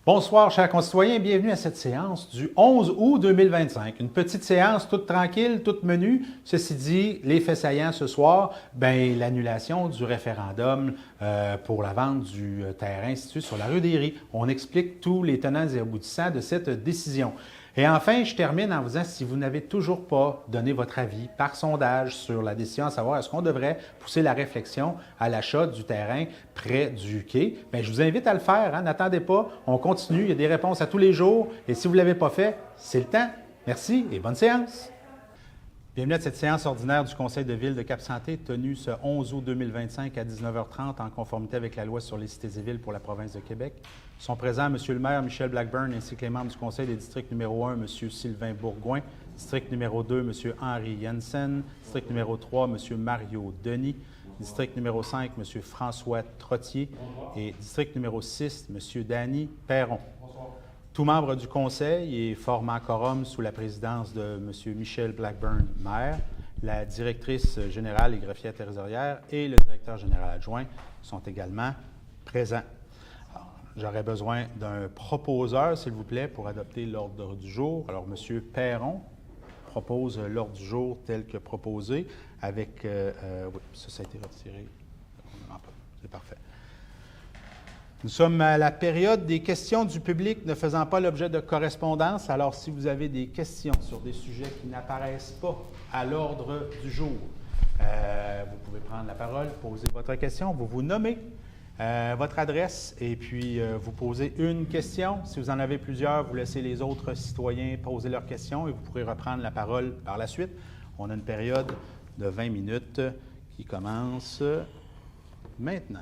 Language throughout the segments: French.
Bonsoir, chers concitoyens, bienvenue à cette séance du 11 août 2025. Une petite séance toute tranquille, toute menue. Ceci dit, les faits saillants ce soir, l'annulation du référendum pour la vente du terrain situé sur la rue des Ries. On explique tous les tenants et aboutissants de cette décision. Et enfin, je termine en vous disant, si vous n'avez toujours pas donné votre avis par sondage sur la décision, à savoir est-ce qu'on devrait pousser la réflexion à l'achat du terrain près du quai, je vous invite à le faire. Hein? N'attendez pas, on continue, il y a des réponses à tous les jours. Et si vous ne l'avez pas fait, c'est le temps. Merci et bonne séance. Bienvenue à cette séance ordinaire du Conseil de ville de Cap-Santé, tenue ce 11 août 2025 à 19h30 en conformité avec la loi sur les cités et villes pour la province de Québec. Sont présents M. le maire Michel Blackburn ainsi que les membres du Conseil des districts numéro 1, M. Sylvain Bourgoin, district numéro 2, M. Henri Jensen, district numéro 3, M. Mario Denis, district numéro 5, M. François Trottier et district numéro 6, M. Danny Perron. Tout membre du Conseil est formé en quorum sous la présidence de M. Michel Blackburn, maire, la directrice générale et greffière territoriale et le directeur général adjoint sont également présents. J'aurais besoin d'un proposeur, s'il vous plaît, pour adopter l'ordre du jour. Alors, M. Perron propose l'ordre du jour tel que proposé avec... oui, ça a été retiré. C'est parfait. Nous sommes à la période des questions du public ne faisant pas l'objet de correspondance. Alors, si vous avez des questions sur des sujets qui n'apparaissent pas à l'ordre du jour, vous pouvez prendre la parole, poser votre question, vous vous nommez votre adresse et puis vous posez une question. Si vous en avez plusieurs, vous laissez les autres citoyens poser leurs questions et vous pourrez reprendre la parole par la suite. On a une période de 20 minutes qui commence maintenant.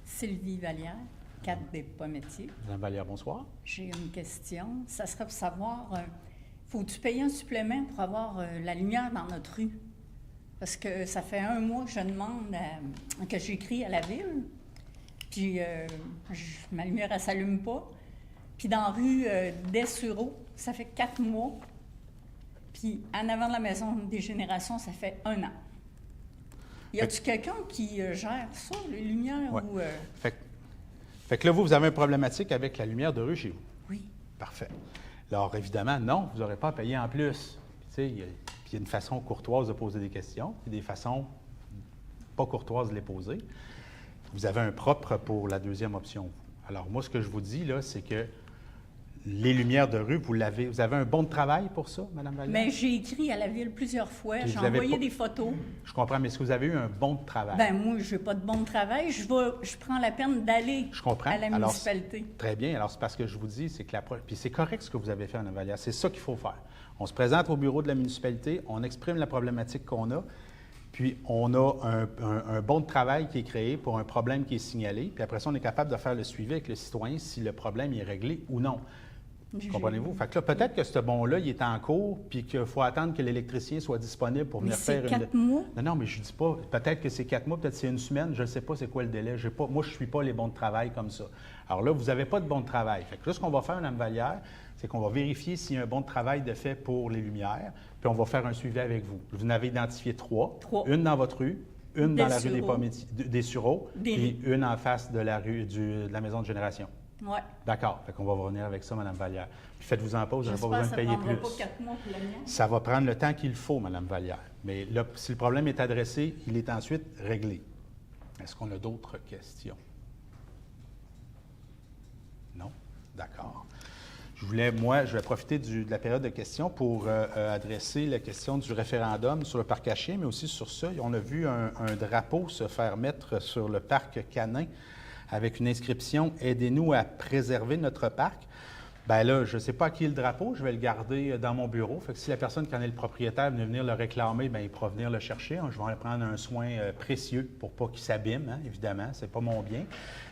Sylvie Vallière, 4 des Pommiers. Madame Vallière, bonsoir. J'ai une question. Ça serait pour savoir, faut-tu payer un supplément pour avoir la lumière dans notre rue? Parce que ça fait 1 mois que je demande, que j'écris à la ville, puis ma lumière, elle ne s'allume pas. Puis dans la rue des Sureaux, ça fait 4 mois. Puis en avant de la maison des générations, ça fait 1 an. Y a-t-il quelqu'un qui gère ça, les lumières? Ouais. Ou, Fait que là, vous avez une problématique avec la lumière de rue chez vous. Oui. Parfait. Alors, évidemment, non, vous n'aurez pas à payer en plus. Il y a une façon courtoise de poser des questions, puis des façons pas courtoises de les poser. Vous avez un propre pour la deuxième option. Alors, moi, ce que je vous dis, là, c'est que les lumières de rue, vous avez un bon de travail pour ça, Mme Vallière? Mais j'ai écrit à la ville plusieurs fois, Puis j'ai vous avez envoyé pas... des photos. Je comprends, mais est-ce que vous avez eu un bon de travail? Bien, moi, je n'ai pas de bon de travail. Je prends la peine d'aller à la municipalité. Très bien. Alors, c'est parce que je vous dis, c'est que puis c'est correct ce que vous avez fait, Mme Vallière. C'est ça qu'il faut faire. On se présente au bureau de la municipalité, on exprime la problématique qu'on a, puis on a un bon de travail qui est créé pour un problème qui est signalé, puis après ça, on est capable de faire le suivi avec le citoyen si le problème est réglé ou non. Comprenez-vous? Fait que là, peut-être que ce bon-là, il est en cours, puis qu'il faut attendre que l'électricien soit disponible pour venir faire une... c'est 4 mois? Non, mais je ne dis pas. Peut-être que c'est 4 mois, peut-être que c'est 1 semaine, je ne sais pas c'est quoi le délai. Moi, je ne suis pas les bons de travail comme ça. Alors là, vous n'avez pas de bon de travail. Fait que là, ce qu'on va faire, Mme Vallière, c'est qu'on va vérifier s'il y a un bon de travail de fait pour les lumières, puis on va faire un suivi avec vous. Vous en avez identifié 3. Une dans votre rue, une dans la rue des Pommiers, des Sureaux, et une en face de la rue de la maison de génération. Oui. D'accord. Fait qu'on va revenir avec ça, Mme Vallière. Puis faites-vous-en pas, vous n'aurez pas besoin de payer plus. Pas 4 mois pour la mienne. Ça va prendre le temps qu'il faut, Mme Vallière. Mais là, si le problème est adressé, il est ensuite réglé. Est-ce qu'on a d'autres questions? Non? D'accord. Je vais profiter de la période de questions pour adresser la question du référendum sur le parc à chiens, mais aussi sur ça. On a vu un drapeau se faire mettre sur le parc canin avec une inscription « Aidez-nous à préserver notre parc ». Bien là, je ne sais pas à qui est le drapeau, je vais le garder dans mon bureau. Fait que si la personne qui en est le propriétaire veut venir le réclamer, bien, il pourra venir le chercher. Je vais en prendre un soin précieux pour pas qu'il s'abîme, hein, évidemment, c'est pas mon bien.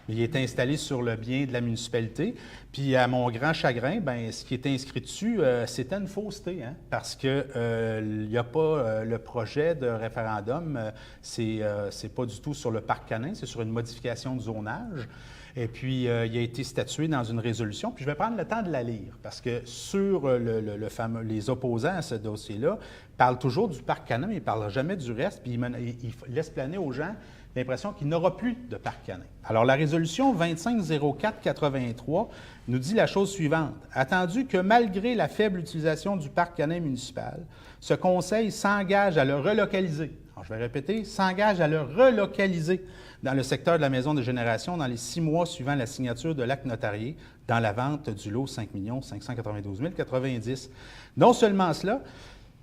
Mais il est installé sur le bien de la municipalité. Puis à mon grand chagrin, bien, ce qui est inscrit dessus, c'était une fausseté, hein, parce que il n'y a pas le projet de référendum, c'est pas du tout sur le parc canin, c'est sur une modification de zonage. Et puis, il a été statué dans une résolution. Puis, je vais prendre le temps de la lire parce que sur les opposants à ce dossier-là parlent toujours du parc canin, mais ils ne parlent jamais du reste. Puis, ils laissent planer aux gens l'impression qu'il n'aura plus de parc canin. Alors, la résolution 2504-83 nous dit la chose suivante. Attendu que malgré la faible utilisation du parc canin municipal, ce conseil s'engage à le relocaliser. Alors, je vais répéter, s'engage à le relocaliser dans le secteur de la maison de génération dans les 6 mois suivant la signature de l'acte notarié dans la vente du lot 5 592 090. Non seulement cela,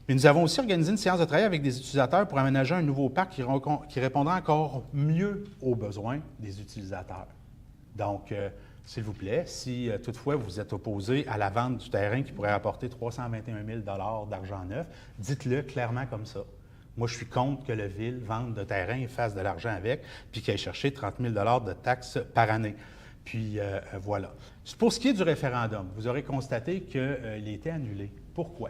mais nous avons aussi organisé une séance de travail avec des utilisateurs pour aménager un nouveau parc qui répondra encore mieux aux besoins des utilisateurs. Donc, s'il vous plaît, si toutefois vous êtes opposé à la vente du terrain qui pourrait apporter 321 000 d'argent neuf, dites-le clairement comme ça. Moi, je suis contre que la Ville vende de terrain et fasse de l'argent avec, puis qu'elle aille chercher 30 000 de taxes par année. Puis, voilà. Pour ce qui est du référendum, vous aurez constaté qu'il était annulé. Pourquoi?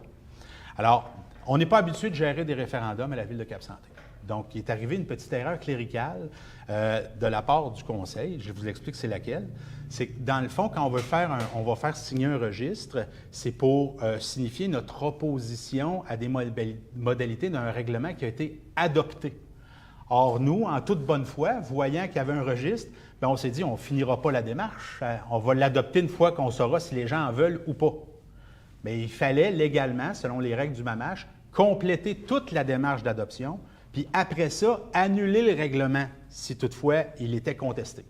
Alors, on n'est pas habitué de gérer des référendums à la Ville de Cap-Santé. Donc, il est arrivé une petite erreur cléricale de la part du Conseil. Je vous explique c'est laquelle. C'est que, dans le fond, quand on va faire signer un registre, c'est pour signifier notre opposition à des modalités d'un règlement qui a été adopté. Or, nous, en toute bonne foi, voyant qu'il y avait un registre, bien, on s'est dit, on ne finira pas la démarche. On va l'adopter une fois qu'on saura si les gens en veulent ou pas. Mais il fallait légalement, selon les règles du MAMACH, compléter toute la démarche d'adoption, puis après ça, annuler le règlement si toutefois il était contesté.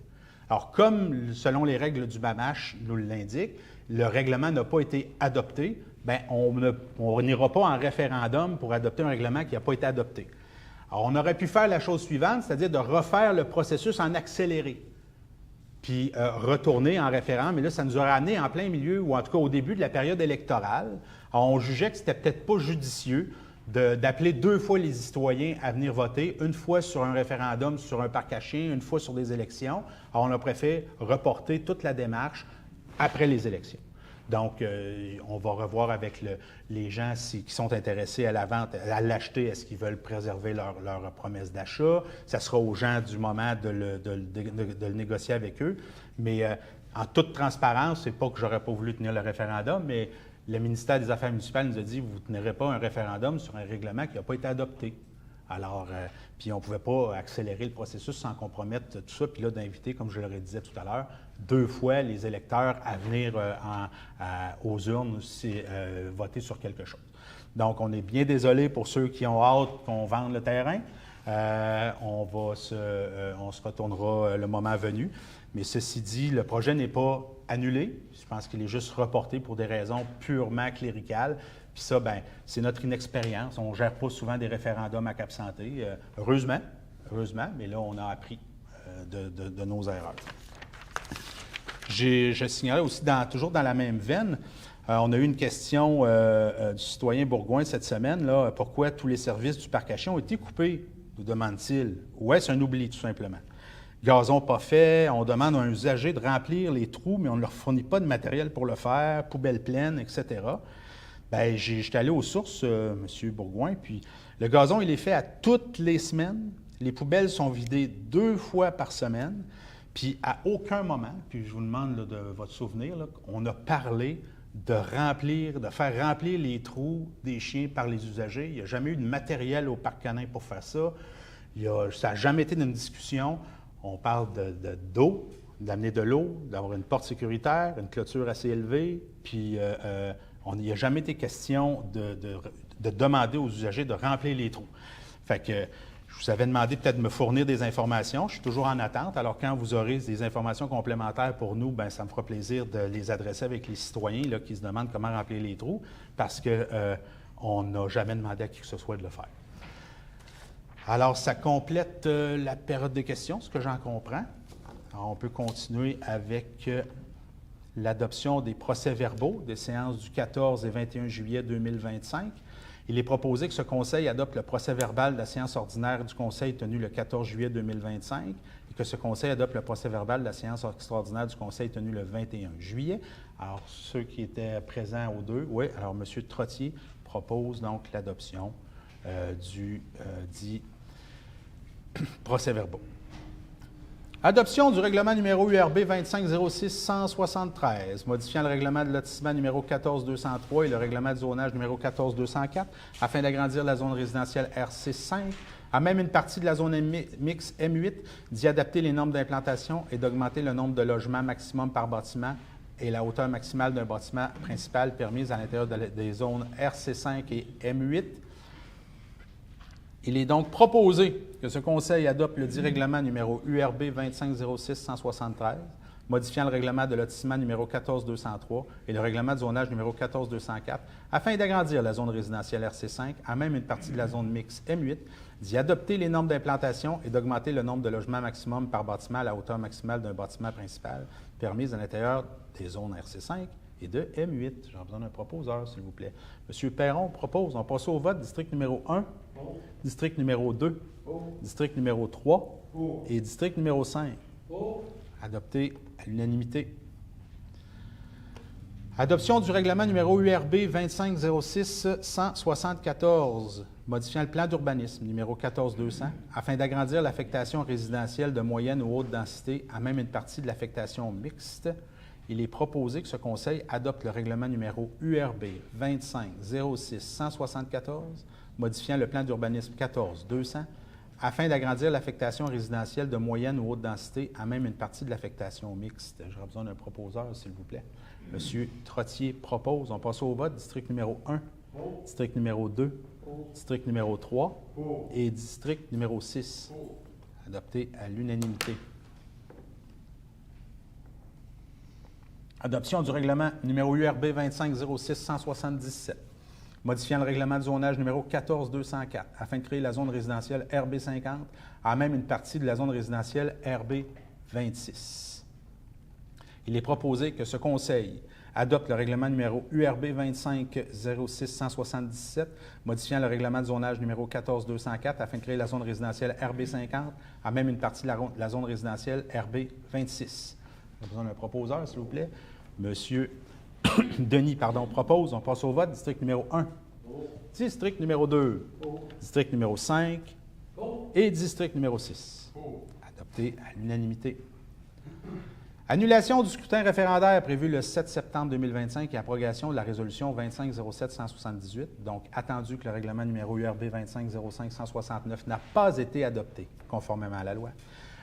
Alors, comme selon les règles du MAMACH nous l'indiquent, le règlement n'a pas été adopté, bien, on n'ira pas en référendum pour adopter un règlement qui n'a pas été adopté. Alors, on aurait pu faire la chose suivante, c'est-à-dire de refaire le processus en accéléré, puis retourner en référendum, mais là, ça nous aurait amené en plein milieu, ou en tout cas au début de la période électorale. Alors, on jugeait que c'était peut-être pas judicieux d'appeler 2 fois les citoyens à venir voter, une fois sur un référendum sur un parc à chiens, une fois sur des élections. Alors, on a préféré reporter toute la démarche après les élections. Donc, on va revoir avec les gens qui sont intéressés à la vente, à l'acheter, est-ce qu'ils veulent préserver leur promesse d'achat. Ça sera aux gens du moment de le négocier avec eux. Mais en toute transparence, c'est pas que j'aurais pas voulu tenir le référendum, mais le ministère des Affaires municipales nous a dit, vous ne tenirez pas un référendum sur un règlement qui n'a pas été adopté. Alors, puis on ne pouvait pas accélérer le processus sans compromettre tout ça, puis là, d'inviter, comme je le disais tout à l'heure, 2 fois les électeurs à venir aux urnes voter sur quelque chose. Donc, on est bien désolé pour ceux qui ont hâte qu'on vende le terrain. On se retournera le moment venu. Mais ceci dit, le projet n'est pas annulé. Je pense qu'il est juste reporté pour des raisons purement cléricales. Puis ça, bien, c'est notre inexpérience. On ne gère pas souvent des référendums à Cap-Santé. Heureusement, mais là, on a appris de nos erreurs. Je signalais aussi, toujours dans la même veine, on a eu une question du citoyen bourgoin cette semaine. Là, pourquoi tous les services du parc à chiens ont été coupés, nous demande-t-il. Ou est-ce un oubli, tout simplement? Gazon pas fait, on demande à un usager de remplir les trous, mais on ne leur fournit pas de matériel pour le faire, poubelles pleines, etc. Bien, j'étais allé aux sources, M. Bourgoin, puis le gazon, il est fait à toutes les semaines. Les poubelles sont vidées 2 fois par semaine. Puis à aucun moment, puis je vous demande là, de votre souvenir, là, on a parlé de faire remplir les trous des chiens par les usagers. Il n'y a jamais eu de matériel au parc canin pour faire ça. Ça n'a jamais été une discussion. On parle d'eau, d'amener de l'eau, d'avoir une porte sécuritaire, une clôture assez élevée, puis il n'y a jamais été question de demander aux usagers de remplir les trous. Fait que je vous avais demandé peut-être de me fournir des informations. Je suis toujours en attente. Alors, quand vous aurez des informations complémentaires pour nous, bien, ça me fera plaisir de les adresser avec les citoyens là, qui se demandent comment remplir les trous, parce qu'on n'a jamais demandé à qui que ce soit de le faire. Alors, ça complète la période de questions, ce que j'en comprends. Alors, on peut continuer avec l'adoption des procès-verbaux des séances du 14 et 21 juillet 2025. Il est proposé que ce Conseil adopte le procès-verbal de la séance ordinaire du Conseil tenue le 14 juillet 2025 et que ce Conseil adopte le procès-verbal de la séance extraordinaire du Conseil tenue le 21 juillet. Alors, ceux qui étaient présents aux deux, oui, alors M. Trottier propose donc l'adoption dit procès-verbaux. Adoption du règlement numéro URB 2506-173, modifiant le règlement de lotissement numéro 14203 et le règlement de zonage numéro 14204 afin d'agrandir la zone résidentielle RC5 À même une partie de la zone mixte M8 d'y adapter les normes d'implantation et d'augmenter le nombre de logements maximum par bâtiment et la hauteur maximale d'un bâtiment principal permise à l'intérieur des zones RC5 et M8. Il est donc proposé que ce Conseil adopte le dit règlement numéro URB 2506-173, modifiant le règlement de lotissement numéro 14203 et le règlement de zonage numéro 14204, afin d'agrandir la zone résidentielle RC5 à même une partie de la zone mixte M8, d'y adopter les normes d'implantation et d'augmenter le nombre de logements maximum par bâtiment à la hauteur maximale d'un bâtiment principal permise à l'intérieur des zones RC5 et de M8. J'aurais besoin d'un proposeur, s'il vous plaît. M. Perron propose. On passe au vote. District numéro 1, district numéro 2, district numéro 3 et district numéro 5. Adopté à l'unanimité. Adoption du règlement numéro URB 2506-174, modifiant le plan d'urbanisme numéro 14200, afin d'agrandir l'affectation résidentielle de moyenne ou haute densité à même une partie de l'affectation mixte. Il est proposé que ce Conseil adopte le règlement numéro URB 2506-174, modifiant le plan d'urbanisme 14200, afin d'agrandir l'affectation résidentielle de moyenne ou haute densité à même une partie de l'affectation mixte. J'aurais besoin d'un proposeur, s'il vous plaît. M. Trottier propose. On passe au vote. District numéro 1, district numéro 2, district numéro 3 et district numéro 6. Adopté à l'unanimité. Adoption du règlement numéro URB 2506-177. Modifiant le règlement de zonage numéro 14204 afin de créer la zone résidentielle RB50 à même une partie de la zone résidentielle RB26. Il est proposé que ce Conseil adopte le règlement numéro URB 2506-177, modifiant le règlement de zonage numéro 14204 afin de créer la zone résidentielle RB50 à même une partie de la zone résidentielle RB26. On a besoin d'un proposeur, s'il vous plaît. Monsieur Denis, propose. On passe au vote. District numéro 1. District numéro 2. District numéro 5. Et district numéro 6. Adopté à l'unanimité. Annulation du scrutin référendaire prévu le 7 septembre 2025 et abrogation de la résolution 2507-178. Donc, attendu que le règlement numéro URB 2505-169 n'a pas été adopté conformément à la loi.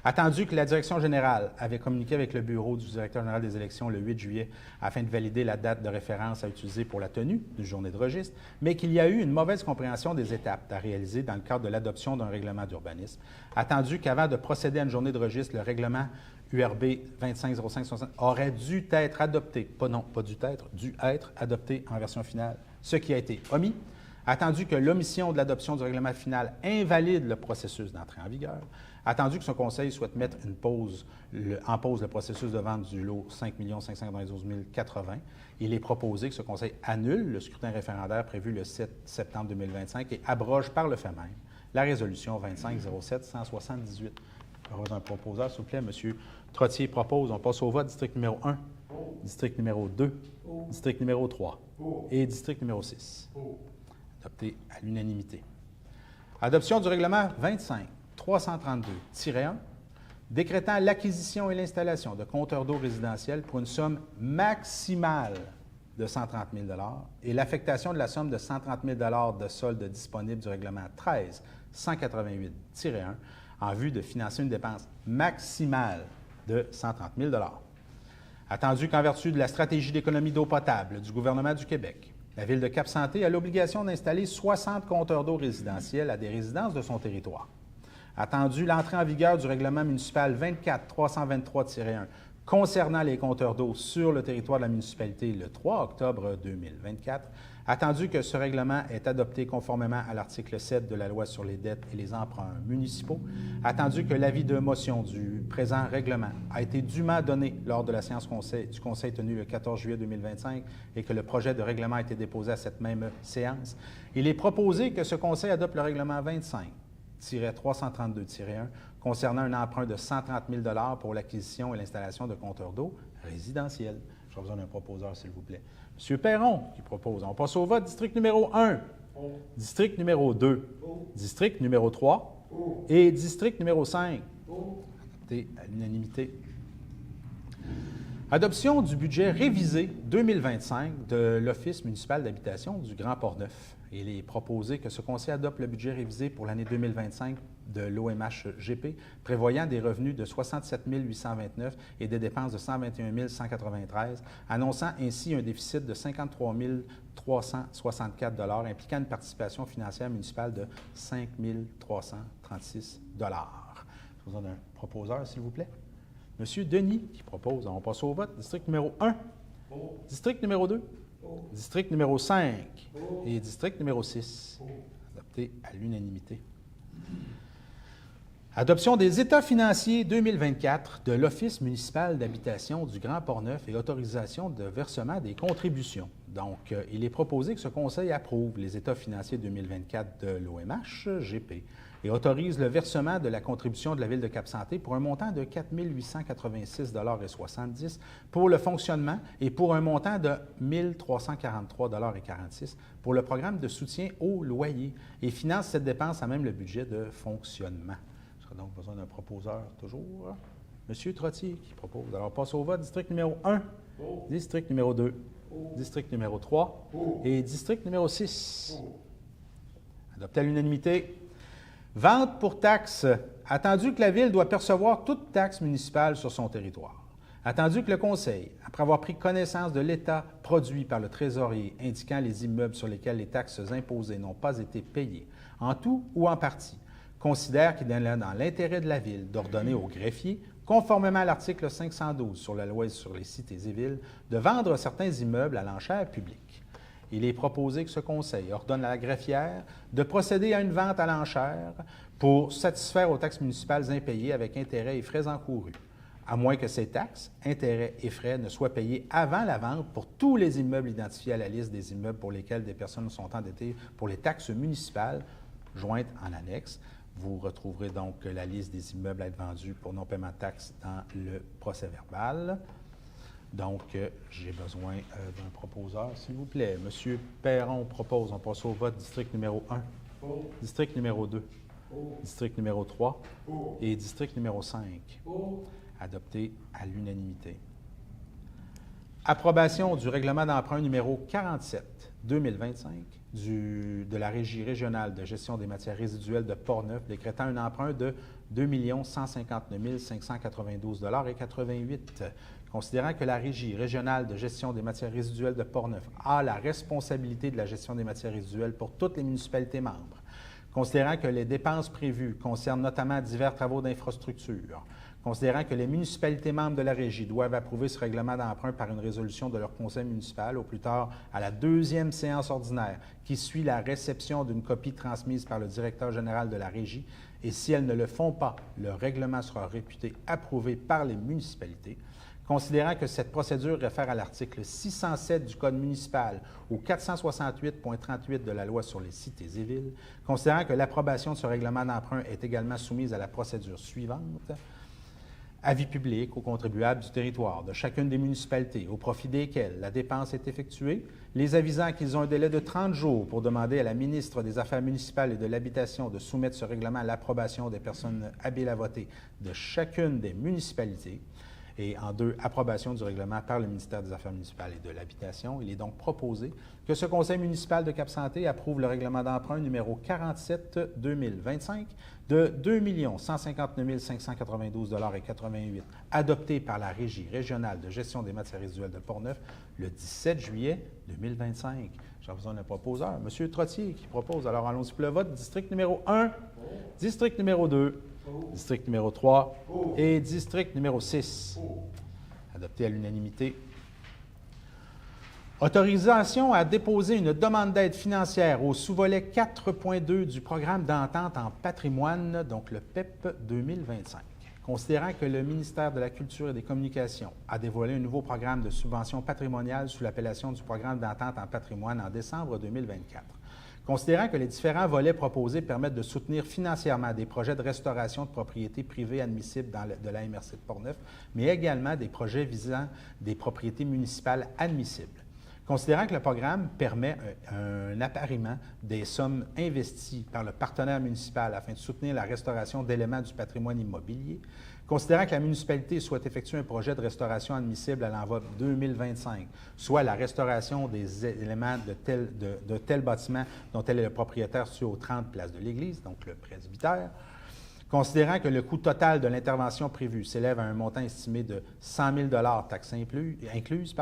Attendu que la Direction générale avait communiqué avec le bureau du directeur général des élections le 8 juillet afin de valider la date de référence à utiliser pour la tenue d'une journée de registre, mais qu'il y a eu une mauvaise compréhension des étapes à réaliser dans le cadre de l'adoption d'un règlement d'urbanisme. Attendu qu'avant de procéder à une journée de registre, le règlement URB 2505-60 aurait dû être adopté, dû être adopté en version finale, ce qui a été omis. Attendu que l'omission de l'adoption du règlement final invalide le processus d'entrée en vigueur. Attendu que ce Conseil souhaite mettre en pause le processus de vente du lot 5 592 080, il est proposé que ce Conseil annule le scrutin référendaire prévu le 7 septembre 2025 et abroge par le fait même la résolution 2507-178. Un proposeur, s'il vous plaît. M. Trottier propose. On passe au vote. District numéro 1, district numéro 2, district numéro 3 et district numéro 6. Adopté à l'unanimité. Adoption du règlement 25-332-1, décrétant l'acquisition et l'installation de compteurs d'eau résidentiels pour une somme maximale de 130 000 et l'affectation de la somme de 130 000 de solde disponible du règlement 13-188-1 en vue de financer une dépense maximale de 130 000 Attendu qu'en vertu de la stratégie d'économie d'eau potable du gouvernement du Québec, la Ville de Cap-Santé a l'obligation d'installer 60 compteurs d'eau résidentiels à des résidences de son territoire. Attendu l'entrée en vigueur du règlement municipal 24-323-1 concernant les compteurs d'eau sur le territoire de la municipalité le 3 octobre 2024, attendu que ce règlement est adopté conformément à l'article 7 de la Loi sur les dettes et les emprunts municipaux, attendu que l'avis de motion du présent règlement a été dûment donné lors de la séance du Conseil tenue le 14 juillet 2025 et que le projet de règlement a été déposé à cette même séance, il est proposé que ce Conseil adopte le règlement 25-332-1 concernant un emprunt de 130 000 pour l'acquisition et l'installation de compteurs d'eau résidentiels. J'aurais besoin d'un proposeur, s'il vous plaît. M. Perron qui propose. On passe au vote. District numéro 1, district numéro 2, district numéro 3 et district numéro 5. Adopté à l'unanimité. Adoption du budget révisé 2025 de l'Office municipal d'habitation du Grand Port-Neuf. Il est proposé que ce conseil adopte le budget révisé pour l'année 2025 de l'OMH-GP, prévoyant des revenus de 67 829 et des dépenses de 121 193, annonçant ainsi un déficit de 53 364 impliquant une participation financière municipale de 5 336 Je vous donne un proposeur, s'il vous plaît. Monsieur Denis qui propose. On passe au vote. District numéro 1. District numéro 2. District numéro 5 et district numéro 6. Adopté à l'unanimité. Adoption des états financiers 2024 de l'Office municipal d'habitation du Grand Port-Neuf et autorisation de versement des contributions. Donc, il est proposé que ce conseil approuve les états financiers 2024 de l'OMH-GP et autorise le versement de la contribution de la Ville de Cap-Santé pour un montant de 4 886,70 pour le fonctionnement et pour un montant de 1 343,46 pour le programme de soutien au loyer et finance cette dépense à même le budget de fonctionnement. J'aurai donc besoin d'un proposeur toujours. Monsieur Trottier qui propose. Alors, on passe au vote. District numéro 1, district numéro 2, district numéro 3 et district numéro 6. Adopté à l'unanimité. Vente pour taxes. Attendu que la Ville doit percevoir toute taxe municipale sur son territoire. Attendu que le Conseil, après avoir pris connaissance de l'état produit par le trésorier indiquant les immeubles sur lesquels les taxes imposées n'ont pas été payées, en tout ou en partie, considère qu'il est dans l'intérêt de la Ville d'ordonner au greffier, conformément à l'article 512 sur la loi sur les cités et villes, de vendre certains immeubles à l'enchère publique. Il est proposé que ce conseil ordonne à la greffière de procéder à une vente à l'enchère pour satisfaire aux taxes municipales impayées avec intérêts et frais encourus, à moins que ces taxes, intérêts et frais ne soient payés avant la vente pour tous les immeubles identifiés à la liste des immeubles pour lesquels des personnes sont endettées pour les taxes municipales, jointes en annexe. Vous retrouverez donc la liste des immeubles à être vendus pour non-paiement de taxes dans le procès-verbal. Donc, j'ai besoin d'un proposeur, s'il vous plaît. Monsieur Perron propose. On passe au vote. District numéro 1, district numéro 2, district numéro 3 et district numéro 5. Adopté à l'unanimité. Approbation du règlement d'emprunt numéro 47-2025 de la Régie régionale de gestion des matières résiduelles de Port-Neuf, décrétant un emprunt de 2 159 592,88 Considérant que la Régie régionale de gestion des matières résiduelles de Port-Neuf a la responsabilité de la gestion des matières résiduelles pour toutes les municipalités membres, considérant que les dépenses prévues concernent notamment divers travaux d'infrastructure, considérant que les municipalités membres de la Régie doivent approuver ce règlement d'emprunt par une résolution de leur conseil municipal au plus tard à la deuxième séance ordinaire qui suit la réception d'une copie transmise par le directeur général de la Régie, et si elles ne le font pas, le règlement sera réputé approuvé par les municipalités. Considérant que cette procédure réfère à l'article 607 du Code municipal ou 468.38 de la Loi sur les cités et villes, considérant que l'approbation de ce règlement d'emprunt est également soumise à la procédure suivante, avis public aux contribuables du territoire de chacune des municipalités au profit desquelles la dépense est effectuée, les avisant qu'ils ont un délai de 30 jours pour demander à la ministre des Affaires municipales et de l'Habitation de soumettre ce règlement à l'approbation des personnes habiles à voter de chacune des municipalités. Et en 2, approbation du règlement par le ministère des Affaires municipales et de l'Habitation. Il est donc proposé que ce conseil municipal de Cap-Santé approuve le règlement d'emprunt numéro 47-2025 de 2 159 592,88 adopté par la Régie régionale de gestion des matières résiduelles de Port-Neuf le 17 juillet 2025. J'ai besoin d'un proposeur. Monsieur Trottier qui propose. Alors, allons-y pour le vote. District numéro 1, district numéro 2, district numéro 3 et district numéro 6. Adopté à l'unanimité. Autorisation à déposer une demande d'aide financière au sous-volet 4.2 du programme d'entente en patrimoine, donc le PEP 2025. Considérant que le ministère de la Culture et des Communications a dévoilé un nouveau programme de subvention patrimoniale sous l'appellation du programme d'entente en patrimoine en décembre 2024. Considérant que les différents volets proposés permettent de soutenir financièrement des projets de restauration de propriétés privées admissibles de la MRC de Port-Neuf, mais également des projets visant des propriétés municipales admissibles. Considérant que le programme permet un appariement des sommes investies par le partenaire municipal afin de soutenir la restauration d'éléments du patrimoine immobilier, considérant que la municipalité souhaite effectuer un projet de restauration admissible à l'enveloppe 2025, soit la restauration des éléments de tel bâtiment dont elle est le propriétaire situé au 30 place de l'Église, donc le presbytère, considérant que le coût total de l'intervention prévue s'élève à un montant estimé de 100 000 taxes incluses,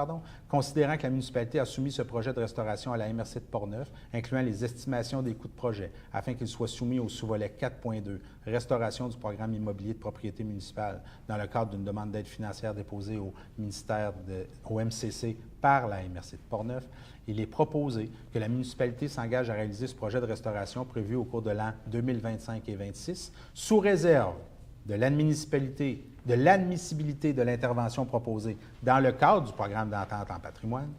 considérant que la municipalité a soumis ce projet de restauration à la MRC de Portneuf, incluant les estimations des coûts de projet, afin qu'il soit soumis au sous-volet 4.2, restauration du programme immobilier de propriété municipale, dans le cadre d'une demande d'aide financière déposée au MCC par la MRC de Portneuf, il est proposé que la municipalité s'engage à réaliser ce projet de restauration prévu au cours de l'an 2025 et 2026, sous réserve de l'admissibilité de l'intervention proposée dans le cadre du programme d'entente en patrimoine,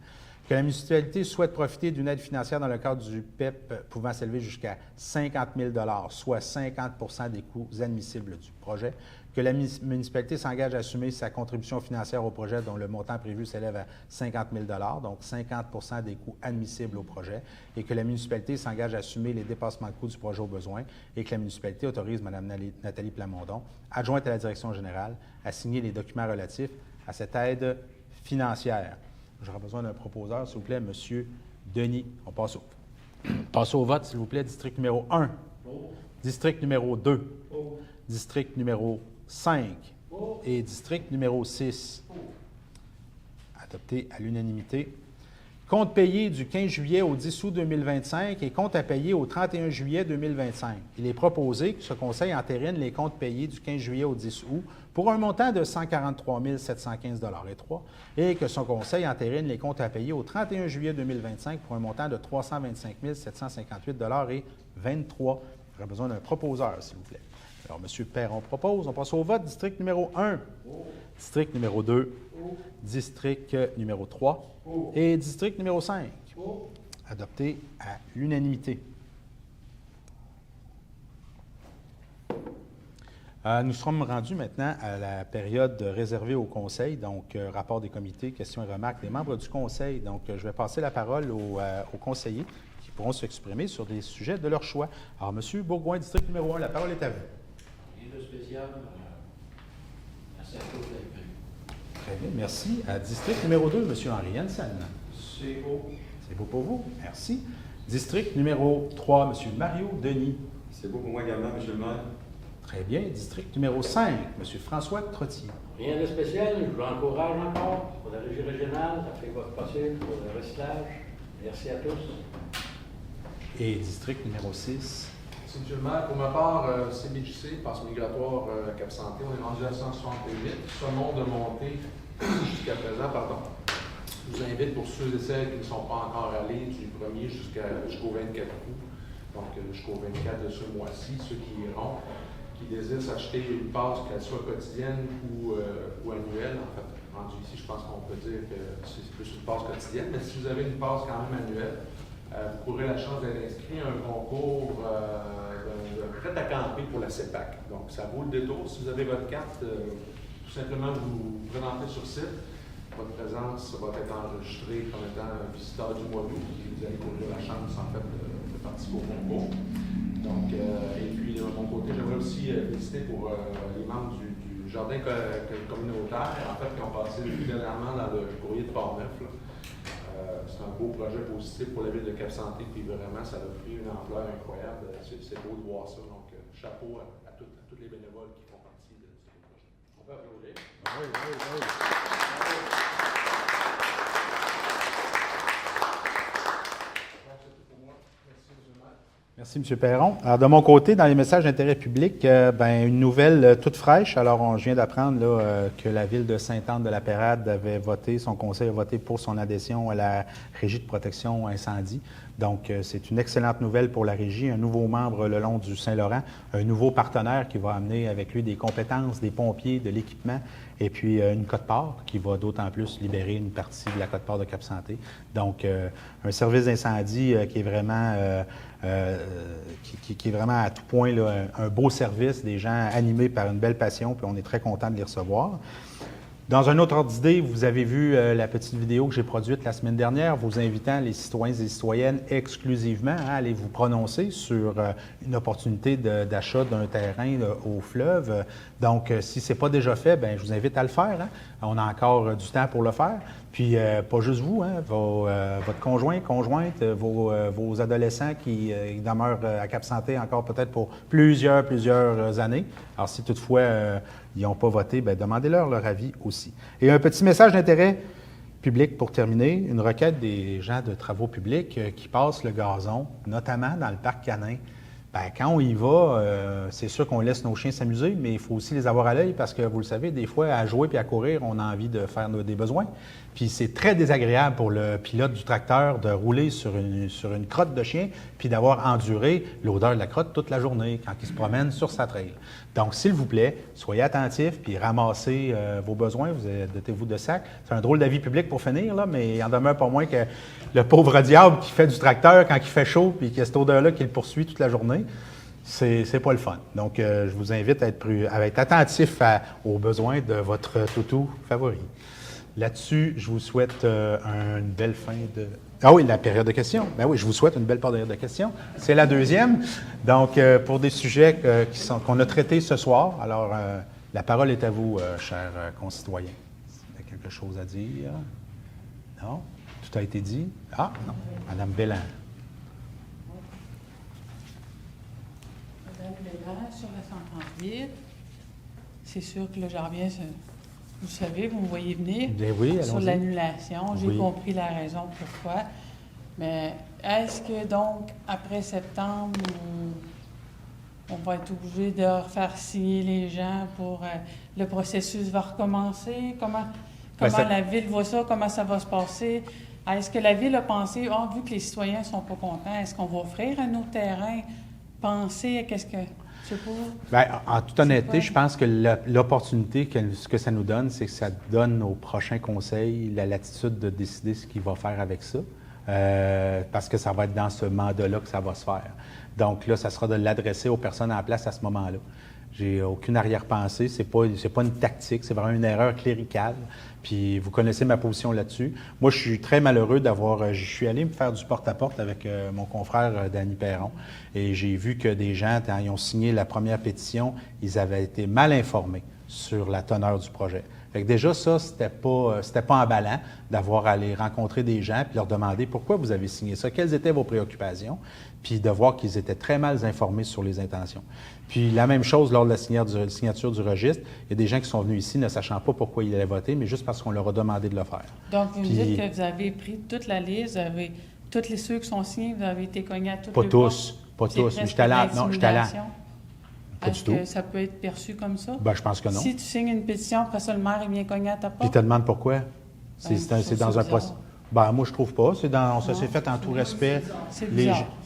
que la municipalité souhaite profiter d'une aide financière dans le cadre du PEP pouvant s'élever jusqu'à 50 000 soit 50 des coûts admissibles du projet, que la municipalité s'engage à assumer sa contribution financière au projet dont le montant prévu s'élève à 50 000 donc 50 des coûts admissibles au projet, et que la municipalité s'engage à assumer les dépassements de coûts du projet au besoin, et que la municipalité autorise Mme Nathalie Plamondon, adjointe à la direction générale, à signer les documents relatifs à cette aide financière. J'aurais besoin d'un proposeur, s'il vous plaît, M. Denis. On passe au vote, s'il vous plaît. District numéro 1. District numéro 2. District numéro 5. Et district numéro 6. Adopté à l'unanimité. Compte payé du 15 juillet au 10 août 2025 et compte à payer au 31 juillet 2025. Il est proposé que ce Conseil entérine les comptes payés du 15 juillet au 10 août pour un montant de 143 715,03 et que son Conseil entérine les comptes à payer au 31 juillet 2025 pour un montant de 325 758,23 J'aurais besoin d'un proposeur, s'il vous plaît. Alors, M. Perron propose. On passe au vote. District numéro 1. District numéro 2. District numéro 3. Et district numéro 5. Adopté à l'unanimité. Nous sommes rendus maintenant à la période réservée au Conseil, donc rapport des comités, questions et remarques des membres du Conseil. Donc, je vais passer la parole aux conseillers qui pourront s'exprimer sur des sujets de leur choix. Alors, M. Bourgoin, district numéro 1, la parole est à vous. Rien de spécial. Merci à tous d'être venus. Très bien, merci. District numéro 2, M. Henri Jensen. C'est beau. C'est beau pour vous, merci. District numéro 3, M. Mario Denis. C'est beau pour moi également, M. le maire. Très bien. District numéro 5, M. François Trottier. Rien de spécial. Je vous encourage encore pour la régie régionale. Faites votre possible pour le recyclage. Merci à tous. Et district numéro 6. Merci, M. le maire. Pour ma part, CBJC, passe migratoire Cap Santé, on est rendu à 168. Saumon de montée jusqu'à présent, pardon. Je vous invite pour ceux et celles qui ne sont pas encore allés du 1er jusqu'au 24 août, donc jusqu'au 24 de ce mois-ci, ceux qui iront, qui désirent s'acheter une passe, qu'elle soit quotidienne ou annuelle. En fait, rendu ici, je pense qu'on peut dire que c'est plus une passe quotidienne, mais si vous avez une passe quand même annuelle, vous aurez la chance d'être inscrit à un concours de prêt à camper pour la CEPAC. Donc, ça vaut le détour. Si vous avez votre carte, tout simplement vous présentez sur site. Votre présence va être enregistrée comme étant un visiteur du mois d'août et vous allez courir la chance, en fait, de participer au concours. Donc, et puis, de mon côté, j'aimerais aussi féliciter pour les membres du jardin communautaire, en fait, qui ont passé dernièrement dans le courrier de Portneuf. C'est un beau projet positif pour la ville de Cap Santé, puis vraiment, ça a pris une ampleur incroyable. C'est beau de voir ça. Donc, chapeau à tous les bénévoles qui font partie de ce projet. On peut applaudir. Oui. Merci, M. Perron. Alors, de mon côté, dans les messages d'intérêt public, une nouvelle toute fraîche. Alors, je viens d'apprendre que la ville de Sainte-Anne-de-la-Pérade avait voté, son conseil a voté pour son adhésion à la Régie de protection incendie. Donc, c'est une excellente nouvelle pour la Régie, un nouveau membre le long du Saint-Laurent, un nouveau partenaire qui va amener avec lui des compétences, des pompiers, de l'équipement, et puis une quote-part qui va d'autant plus libérer une partie de la quote-part de Cap Santé. Donc, un service d'incendie qui est vraiment qui est vraiment à tout point là, un beau service, des gens animés par une belle passion, puis on est très content de les recevoir. Dans un autre ordre d'idée, vous avez vu la petite vidéo que j'ai produite la semaine dernière, vous invitant les citoyens et les citoyennes exclusivement à aller vous prononcer sur une opportunité d'achat d'un terrain au fleuve. Donc, si ce n'est pas déjà fait, bien, je vous invite à le faire. Hein. On a encore du temps pour le faire. Puis, pas juste vous, hein, votre conjointe, vos adolescents qui demeurent à Cap-Santé encore peut-être pour plusieurs années. Alors, si toutefois ils n'ont pas voté, bien, demandez-leur leur avis aussi. Et un petit message d'intérêt public pour terminer, une requête des gens de travaux publics qui passent le gazon, notamment dans le parc canin. Bien, quand on y va, c'est sûr qu'on laisse nos chiens s'amuser, mais il faut aussi les avoir à l'œil parce que, vous le savez, des fois, à jouer puis à courir, on a envie de faire des besoins. Puis c'est très désagréable pour le pilote du tracteur de rouler sur une crotte de chien puis d'avoir enduré l'odeur de la crotte toute la journée quand il se promène sur sa trail. Donc, s'il vous plaît, soyez attentifs puis ramassez vos besoins. Dotez-vous de sacs. C'est un drôle d'avis public pour finir, là, mais il en demeure pas moins que le pauvre diable qui fait du tracteur quand il fait chaud puis qu'il y a cette odeur-là qui le poursuit toute la journée, c'est pas le fun. Donc, je vous invite à être attentif aux besoins de votre toutou favori. Là-dessus, je vous souhaite une belle fin de... Ah oui, la période de questions. Ben oui, je vous souhaite une belle période de questions. C'est la deuxième. Donc, pour des sujets qu'on a traités ce soir, alors la parole est à vous, chers concitoyens. Vous avez quelque chose à dire? Non? Tout a été dit? Ah, non. Madame Belland. Madame Belland, sur la 138, c'est sûr que là, j'en reviens... Vous savez, vous me voyez venir. Bien oui, sur allons-y. l'annulation. J'ai compris la raison pourquoi. Mais est-ce que donc, après septembre, on va être obligé de refaire signer les gens pour... le processus va recommencer? Comment la Ville voit ça? Comment ça va se passer? Est-ce que la Ville a pensé, vu que les citoyens ne sont pas contents, est-ce qu'on va offrir un autre terrain? Penser à qu'est-ce que... Bien, en toute honnêteté, je pense que l'opportunité, ce que ça nous donne, c'est que ça donne aux prochains conseils la latitude de décider ce qu'ils vont faire avec ça, parce que ça va être dans ce mandat-là que ça va se faire. Donc là, ça sera de l'adresser aux personnes en place à ce moment-là. J'ai aucune arrière-pensée, c'est pas une tactique, c'est vraiment une erreur cléricale. Puis vous connaissez ma position là-dessus. Moi, je suis très malheureux je suis allé me faire du porte-à-porte avec mon confrère Danny Perron. Et j'ai vu que des gens, quand ils ont signé la première pétition, ils avaient été mal informés sur la teneur du projet. Fait que déjà, ça, c'était pas emballant d'avoir à aller rencontrer des gens puis leur demander pourquoi vous avez signé ça, quelles étaient vos préoccupations, puis de voir qu'ils étaient très mal informés sur les intentions. Puis la même chose lors de la signature du registre, il y a des gens qui sont venus ici ne sachant pas pourquoi ils allaient voter, mais juste parce qu'on leur a demandé de le faire. Donc, vous me dites que vous avez pris toute la liste, tous les ceux qui sont signés, vous avez été cognés à toutes les portes? Pas tous, mais j'étais allé. Non, j'étais allé. Est-ce que ça peut être perçu comme ça? Bien, je pense que non. Si tu signes une pétition, après ça, le maire vient cogner à ta porte? Puis tu te demandes pourquoi? C'est dans un procès. Ben, moi, je trouve pas. Ça s'est fait en tout respect.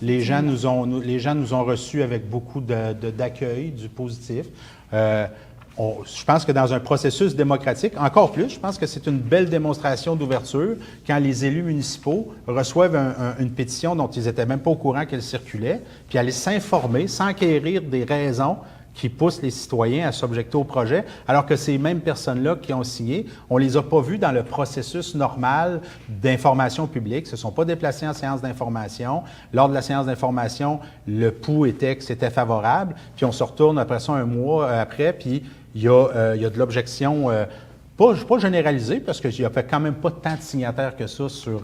Les gens nous ont reçus avec beaucoup d'accueil, du positif. Je pense que dans un processus démocratique, encore plus, je pense que c'est une belle démonstration d'ouverture quand les élus municipaux reçoivent une pétition dont ils n'étaient même pas au courant qu'elle circulait, puis aller s'informer, s'enquérir des raisons qui poussent les citoyens à s'objecter au projet, alors que ces mêmes personnes-là qui ont signé, on les a pas vues dans le processus normal d'information publique, se sont pas déplacés en séance d'information. Lors de la séance d'information, le pouls était que c'était favorable, puis on se retourne après ça un mois après, puis il y a de l'objection pas généralisée, parce qu'il n'y a quand même pas tant de signataires que ça sur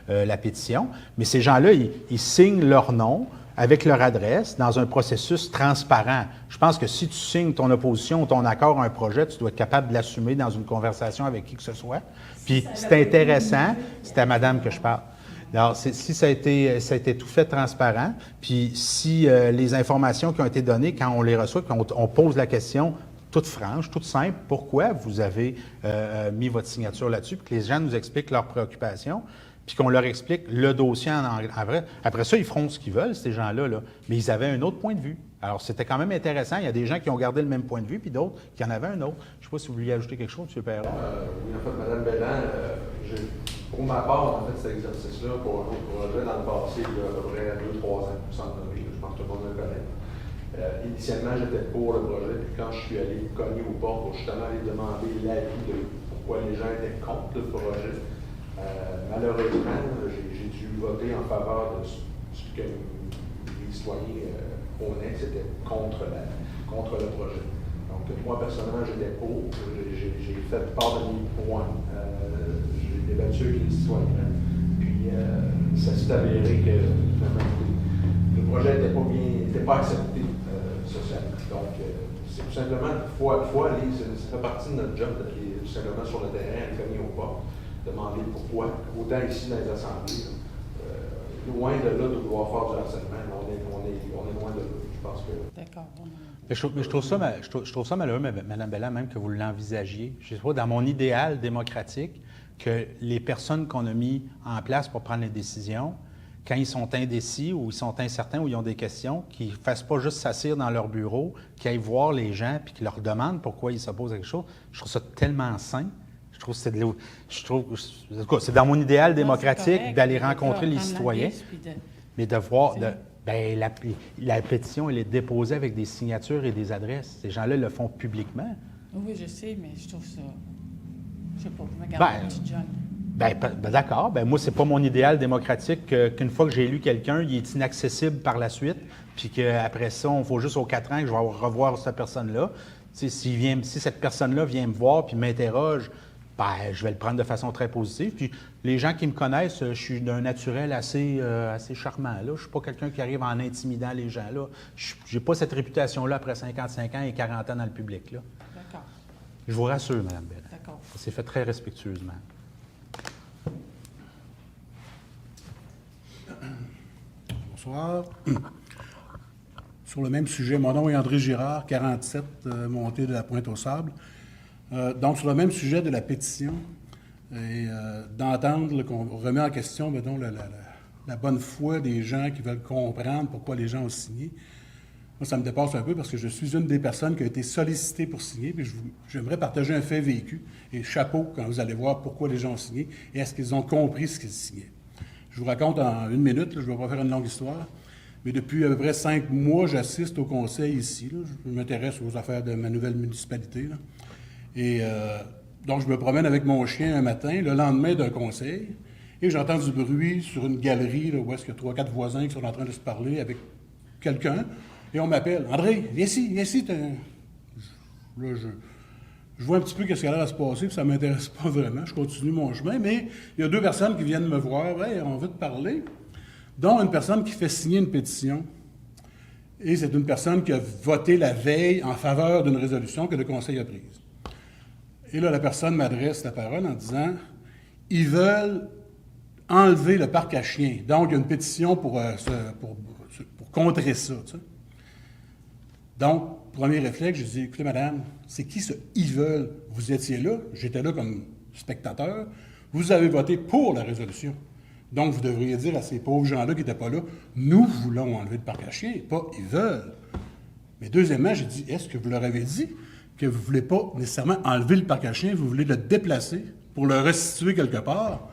la pétition, mais ces gens-là, ils signent leur nom avec leur adresse, dans un processus transparent. Je pense que si tu signes ton opposition ou ton accord à un projet, tu dois être capable de l'assumer dans une conversation avec qui que ce soit. Puis c'est intéressant, c'est à madame que je parle. Alors, si ça a été tout fait transparent, puis si les informations qui ont été données, quand on les reçoit, quand on pose la question toute franche, toute simple, pourquoi vous avez mis votre signature là-dessus, puis que les gens nous expliquent leurs préoccupations, puis qu'on leur explique le dossier en vrai. Après ça, ils feront ce qu'ils veulent, ces gens-là, là. Mais ils avaient un autre point de vue. Alors, c'était quand même intéressant. Il y a des gens qui ont gardé le même point de vue, puis d'autres qui en avaient un autre. Je ne sais pas si vous vouliez ajouter quelque chose, M. Perron. Oui, en fait, Mme Belland, pour ma part, en fait, cet exercice-là, pour le fait dans le passé, il y a à peu près 2-3 ans, sans nommer, je pense que tout le monde le connaît. Initialement, j'étais pour le projet, puis quand je suis allé cogner aux portes pour justement aller demander l'avis de pourquoi les gens étaient contre le projet. Malheureusement, j'ai dû voter en faveur de ce que les citoyens prônaient, que c'était contre le projet. Donc, moi, personnellement, j'étais pour. J'ai fait part de mes points. J'ai débattu avec les citoyens. Puis, ça s'est avéré que le projet n'était pas accepté socialement. Donc, c'est tout simplement, il faut aller, ça fait partie de notre job d'aller tout simplement sur le terrain, aller cogner aux portes, demander pourquoi. Autant ici dans les assemblées, loin de là de vouloir faire du harcèlement, on est loin de là. Je pense que. D'accord. Mais je trouve ça malheureux, Mme Belland, même que vous l'envisagiez. Je sais pas, dans mon idéal démocratique, que les personnes qu'on a mis en place pour prendre les décisions, quand ils sont indécis ou ils sont incertains ou ils ont des questions, qu'ils ne fassent pas juste s'asseoir dans leur bureau, qu'ils aillent voir les gens puis qu'ils leur demandent pourquoi ils s'opposent à quelque chose. Je trouve ça tellement sain. Je trouve que c'est dans mon idéal démocratique d'aller rencontrer les citoyens, mais de voir... la pétition, elle est déposée avec des signatures et des adresses. Ces gens-là le font publiquement. Oui, je sais, mais je trouve ça... Je sais pas, je me garde un petit John. D'accord. Moi, c'est pas mon idéal démocratique qu'une fois que j'ai élu quelqu'un, il est inaccessible par la suite, puis qu'après ça, il faut juste aux 4 ans que je vais revoir cette personne-là. Si cette personne-là vient me voir puis m'interroge, je vais le prendre de façon très positive. Puis les gens qui me connaissent, je suis d'un naturel assez charmant. Là. Je ne suis pas quelqu'un qui arrive en intimidant les gens. Je n'ai pas cette réputation-là après 55 ans et 40 ans dans le public. Là. D'accord. Je vous rassure, Mme Belland. D'accord. Ça s'est fait très respectueusement. Bonsoir. Sur le même sujet, mon nom est André Girard, 47, montée de la Pointe-aux-Sables. Donc, sur le même sujet de la pétition, et d'entendre qu'on remet en question, mettons, la bonne foi des gens qui veulent comprendre pourquoi les gens ont signé. Moi, ça me dépasse un peu parce que je suis une des personnes qui a été sollicitée pour signer, puis j'aimerais partager un fait vécu. Et chapeau quand vous allez voir pourquoi les gens ont signé et est-ce qu'ils ont compris ce qu'ils signaient. Je vous raconte en 1 minute, là, je ne vais pas faire une longue histoire, mais depuis à peu près 5 mois, j'assiste au conseil ici. Là. Je m'intéresse aux affaires de ma nouvelle municipalité. Là. Et donc, je me promène avec mon chien un matin, le lendemain d'un conseil, et j'entends du bruit sur une galerie là, où est-ce qu'il y a 3-4 voisins qui sont en train de se parler avec quelqu'un. Et on m'appelle. « André, viens ici, viens ici. » Là, je vois un petit peu qu'est-ce qui a l'air à se passer, puis ça ne m'intéresse pas vraiment. Je continue mon chemin, mais il y a 2 personnes qui viennent me voir. « Hey, on veut te parler. » Dont une personne qui fait signer une pétition. Et c'est une personne qui a voté la veille en faveur d'une résolution que le Conseil a prise. Et là, la personne m'adresse la parole en disant « Ils veulent enlever le parc à chiens. » Donc, il y a une pétition pour contrer ça. Tu sais. Donc, premier réflexe, je dis « Écoutez, madame, c'est qui ce « ils veulent » ? Vous étiez là, j'étais là comme spectateur. Vous avez voté pour la résolution. Donc, vous devriez dire à ces pauvres gens-là qui n'étaient pas là, nous voulons enlever le parc à chiens, pas ils veulent. Mais deuxièmement, j'ai dit, est-ce que vous leur avez dit que vous ne voulez pas nécessairement enlever le parc à chiens, vous voulez le déplacer pour le restituer quelque part?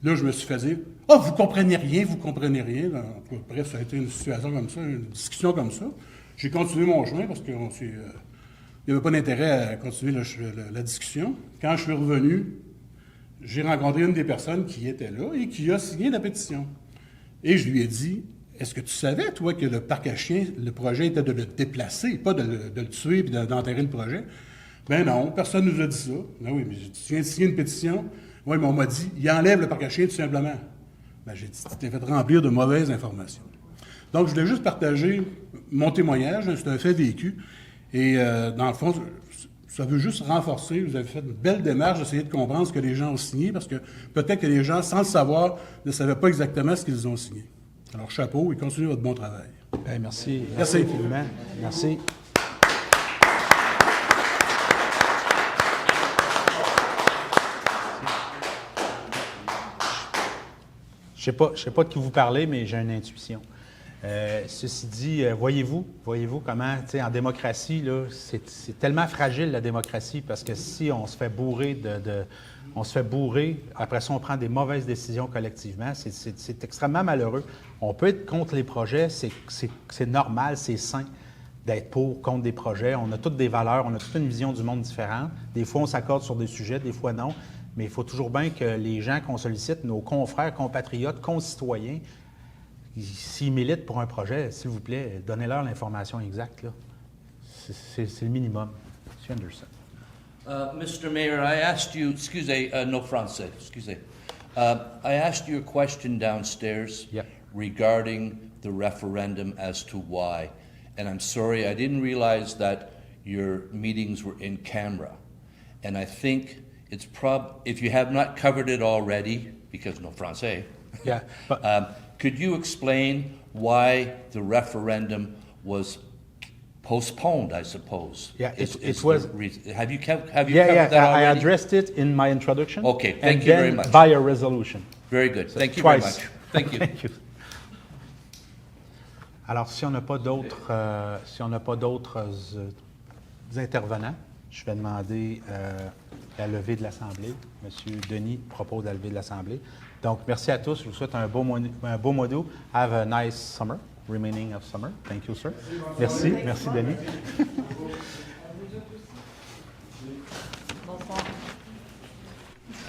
Là, je me suis fait dire, vous comprenez rien. Bref, ça a été une situation comme ça, une discussion comme ça. J'ai continué mon chemin parce qu'il n'y avait pas d'intérêt à continuer la discussion. Quand je suis revenu, j'ai rencontré une des personnes qui était là et qui a signé la pétition. Et je lui ai dit, est-ce que tu savais, toi, que le parc à chiens, le projet était de le déplacer, pas de le tuer et d'enterrer le projet? Ben non, personne ne nous a dit ça. Ben oui, mais tu viens de signer une pétition. Oui, mais on m'a dit, il enlève le parc à chiens tout simplement. Ben j'ai dit, tu t'es fait remplir de mauvaises informations. Donc, je voulais juste partager mon témoignage, c'est un fait vécu. Et dans le fond, ça veut juste renforcer, vous avez fait une belle démarche d'essayer de comprendre ce que les gens ont signé, parce que peut-être que les gens, sans le savoir, ne savaient pas exactement ce qu'ils ont signé. Alors, chapeau et continuez votre bon travail. Bien, merci. Merci infiniment. Merci. Je ne sais pas de qui vous parlez, mais j'ai une intuition. Ceci dit, voyez-vous comment, tu sais, en démocratie, là, c'est tellement fragile la démocratie, parce que si on se fait bourrer après ça on prend des mauvaises décisions collectivement, c'est extrêmement malheureux. On peut être contre les projets, c'est normal, c'est sain. d'être pour, contre des projets. On a toutes des valeurs, on a toute une vision du monde différente. Des fois, on s'accorde sur des sujets, des fois non. Mais il faut toujours bien que les gens qu'on sollicite, nos confrères, compatriotes, concitoyens, s'ils militent pour un projet, s'il vous plaît, donnez-leur l'information exacte, là. C'est le minimum. Monsieur Anderson. Mr. Mayor, I asked you, no français, excusez. I asked you a question downstairs Yep. regarding the referendum as to why. And I'm sorry, I didn't realize that your meetings were in camera. And I think it's if you have not covered it already, because no français, Yeah, but, could you explain why the referendum was postponed, I suppose? Yeah, is it the was- reason. Have you covered that I already? addressed it in my introduction. Okay, thank and you very then much. Via resolution. Very good. Thank you very Twice. much. Thank you. Thank you. Alors, si on n'a pas d'autres, intervenants, je vais demander la levée de l'Assemblée. Monsieur Denis propose la levée de l'Assemblée. Donc, merci à tous. Je vous souhaite un beau mois d'août. Have a nice summer, remaining of summer. Thank you, sir. Merci, Denis.